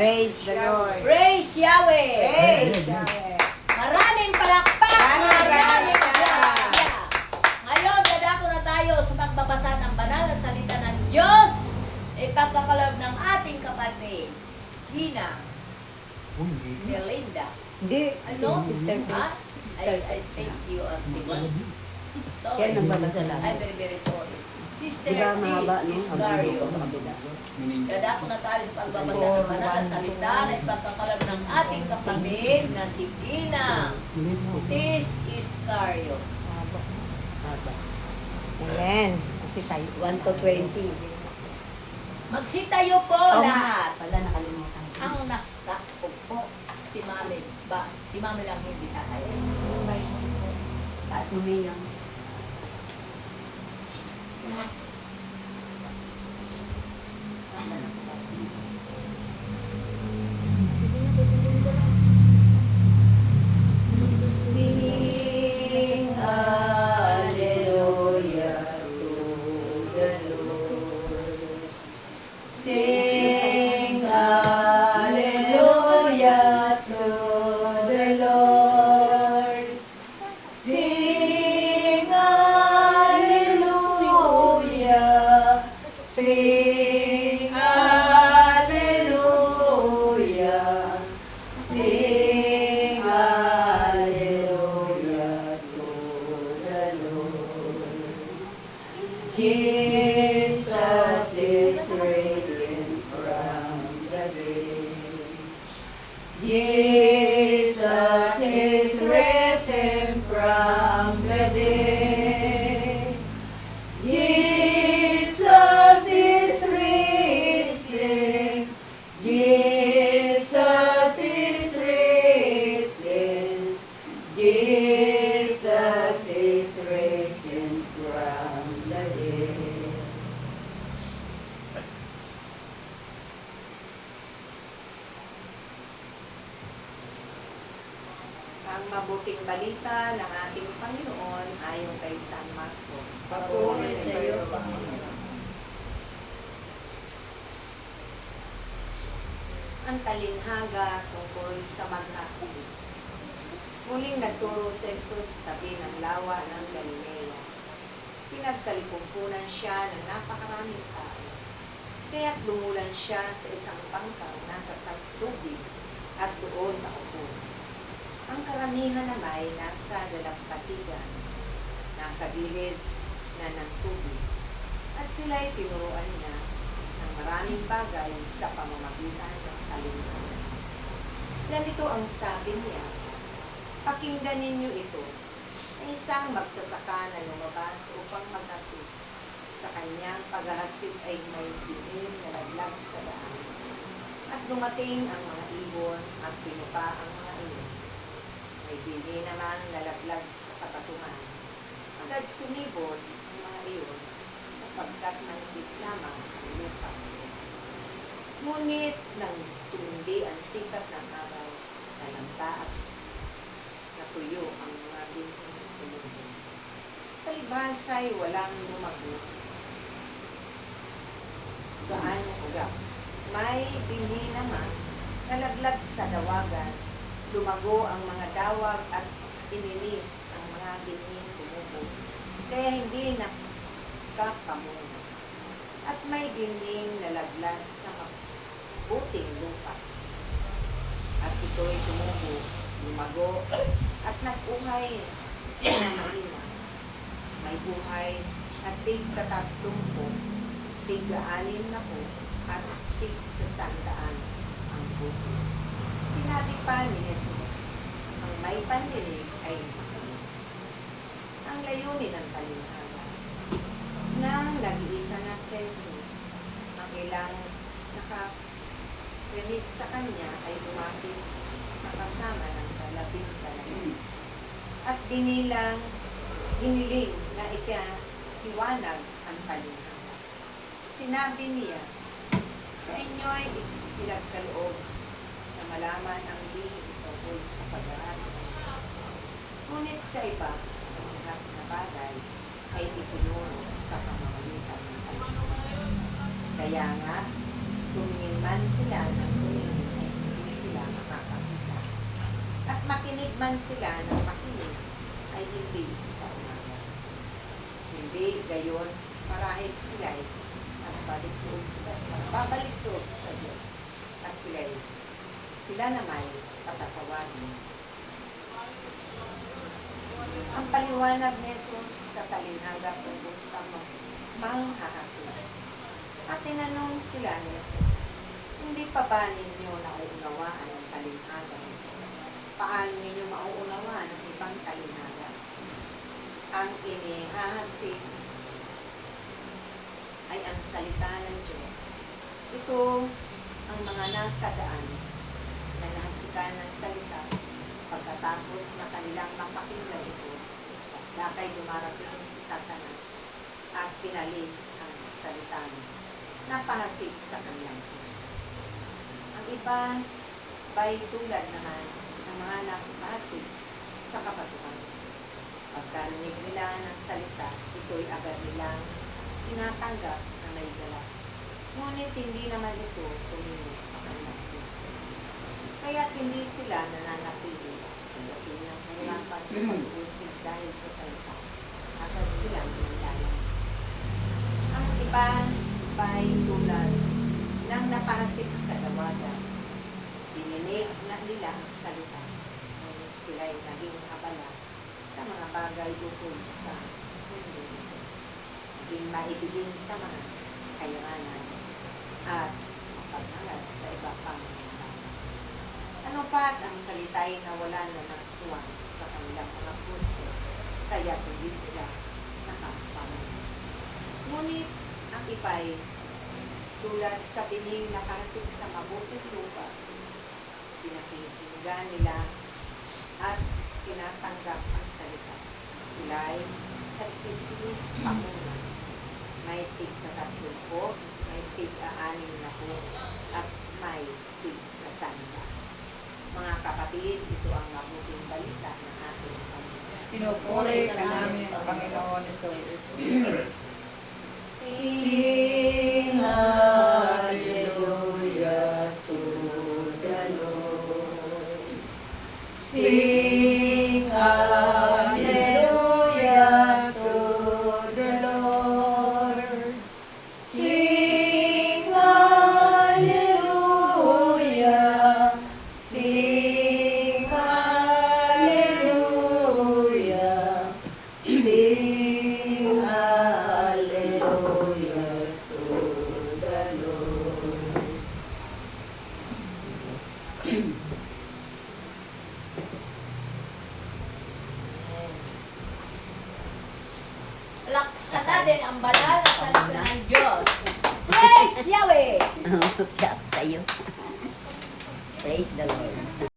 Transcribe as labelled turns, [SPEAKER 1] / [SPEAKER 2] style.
[SPEAKER 1] Praise the Lord.
[SPEAKER 2] Praise Yahweh!
[SPEAKER 1] Praise Yahweh.
[SPEAKER 2] Maraming palakpak! Maraming grasya! Ngayon, dadako na tayo sa pagbabasa ng banal na salita ng Diyos. Ipagkakalob ng ating kapatid, Gina Melinda.
[SPEAKER 1] Hindi.
[SPEAKER 2] Ano?
[SPEAKER 1] Sister
[SPEAKER 2] Ha?
[SPEAKER 1] Grace.
[SPEAKER 2] I think you are Tiwan.
[SPEAKER 1] Siya nagbabasa lang.
[SPEAKER 2] I'm very, very sorry. Sister
[SPEAKER 1] Di ba mahaba, no?
[SPEAKER 2] is
[SPEAKER 1] Ang
[SPEAKER 2] Iscario.
[SPEAKER 1] video sa kabila.
[SPEAKER 2] Dadako na tayo sa pagbabasa ng banal na salita na ipagkakalob ng ating kapatid na si Gina Iscario.
[SPEAKER 1] Haba. Ayan. Kasi tayo. 1 to 20.
[SPEAKER 2] Magsitayo po
[SPEAKER 1] Oh,
[SPEAKER 2] lahat.
[SPEAKER 1] Pala nakalimutan ko.
[SPEAKER 2] Ang nakakog po si Mami ba? Si Mami lang hindi tatay.
[SPEAKER 1] Taas mo may yung.
[SPEAKER 2] Sing hallelujah to the Lord. Sing hallelujah to the Lord. Sing hallelujah. Sing hallelujah. Sing hallelujah to the Lord. Jesus is risen from the dead. Jesus is risen from the dead. Jesus is risen. Jesus is risen. Jesus is risen from the dead.
[SPEAKER 3] Ang mabuting balita ng ating Panginoon ayon kay San Marcos.
[SPEAKER 2] Papuri sa iyo, Panginoon.
[SPEAKER 3] Ang talinhaga tungkol sa mag-aksi. Muling nagturo si Jesus sa tabi ng lawa ng Galilea. Pinagkalikumpunan siya ng napakaraming tao. Kaya't lumulan siya sa isang bangkang nasa tubig at doon nakaupo. Ang karamihan naman ay nasa dalampasigan, nasa gilid na ng tubig, at sila'y tinuruan niya ng maraming bagay sa pamamagitan ng talinhaga. Ganito ang sabi niya, pakinggan ninyo ito, na isang magsasaka na lumabas upang maghasid. Sa kanyang paghahasid ay may dilim na laglag sa daan. At dumating ang mga ibon at pinupa ang mga iyon. May bili naman nalaglag sa katatungan. Agad sumibol ang mga iyon sapagkat manipis lamang ang lupa. Ngunit nang tumindi ang sikat ng araw, nalanta at natuyo ang mga bintang tumubo. Palibhasa'y walang lumago. Gaan agap. May binhi naman nalaglag sa dawagan. Lumago ang mga dawag at ininis ang mga binhing tumubo. Kaya hindi nakakamuno. At may binhing nalaglag sa mabuting lupa. At ito'y tumubo, lumago, at nag-uhay na mahina. May buhay at tig-30, tig-60 na po, at tig-100 ang buhay. Sinabi pa ni Jesus, ang may pandinig ay makinig. Ang layunin ng talinhaga. Nang nag-iisa na si Jesus, ang ilang nakarinig sa kanya ay lumapit na kasama ng kalabing dalawa. At hiniling na ikahiwanag ang talinhaga. Sinabi niya, sa inyo'y pinagkaloob na malaman ang lihim tungkol sa pag-aaral ng Diyos. Ngunit sa iba, ang lahat na bagay ay itinuro sa pamamagitan ng talinhaga. Kaya nga, tumingin man sila ng tumingin makinig man sila ng makinig, ay hindi kaumaga. Hindi gayon, marahil sila'y babalik loob sa Diyos. At sila naman patatawarin. Ang paliwanag ni Jesus sa talinhaga tungkol sa manghahasin. At tinanong sila ni Jesus, hindi pa ba ninyo nauunawaan ang talinhaga nito? Paano ninyo mauunawaan ang ibang talinhaga? Ang inihahasin ay ang salita ng Diyos. Ito ang mga nasa daan na nahasikan ng salita pagkatapos na kanilang mapakinggan ito. Lakay dumarating si Satanas at pinalis ang salita niya. Napahasik sa kanilang puso. Ang iba ba'y tulad naman ng mga napahasik sa kabatuhan. Pagkarinig nila ng salita, ito'y agad nilang tinatanggap na may dala. Ngunit hindi naman ito tumino sa kanilang puso. Kaya't hindi sila nananatili pagdating ng kahirapan pag-usig dahil sa salita. Agad silang nandalang. Ang iba ba'y tulad ng napahasik sa dawagan. Dininig na nila ang salita. Ngunit sila'y naging abala sa mga bagay ukol sa mundo. Naging maibigin sa mga kayamanan at mapaghangat sa iba pang mga bagay. Ano pat ang salita'y nawala na ng tuwang sa kanilang mga puso, kaya hindi sila nakapaman. Ngunit ang ipay, tulad sa bining nakasik sa mabuting lupa, pinakikinggan nila at tinatanggap ang salita. Sila'y nagsisipangunan. May tig na 30, may tig 6 at may tig sa sanda. Mga kapatid, ito ang mabuting balita ng ating Panginoon.
[SPEAKER 4] Pinupuri ka namin, Panginoon Jesus.
[SPEAKER 3] Sing
[SPEAKER 4] hallelujah to the Lord. Sing hallelujah to the Lord. Sing hallelujah. Sing hallelujah. Sing hallelujah to the Lord.
[SPEAKER 2] Lakhan natin ang banal na salita ng Diyos. Praise Yahweh!
[SPEAKER 1] Sa iyo. Praise the Lord.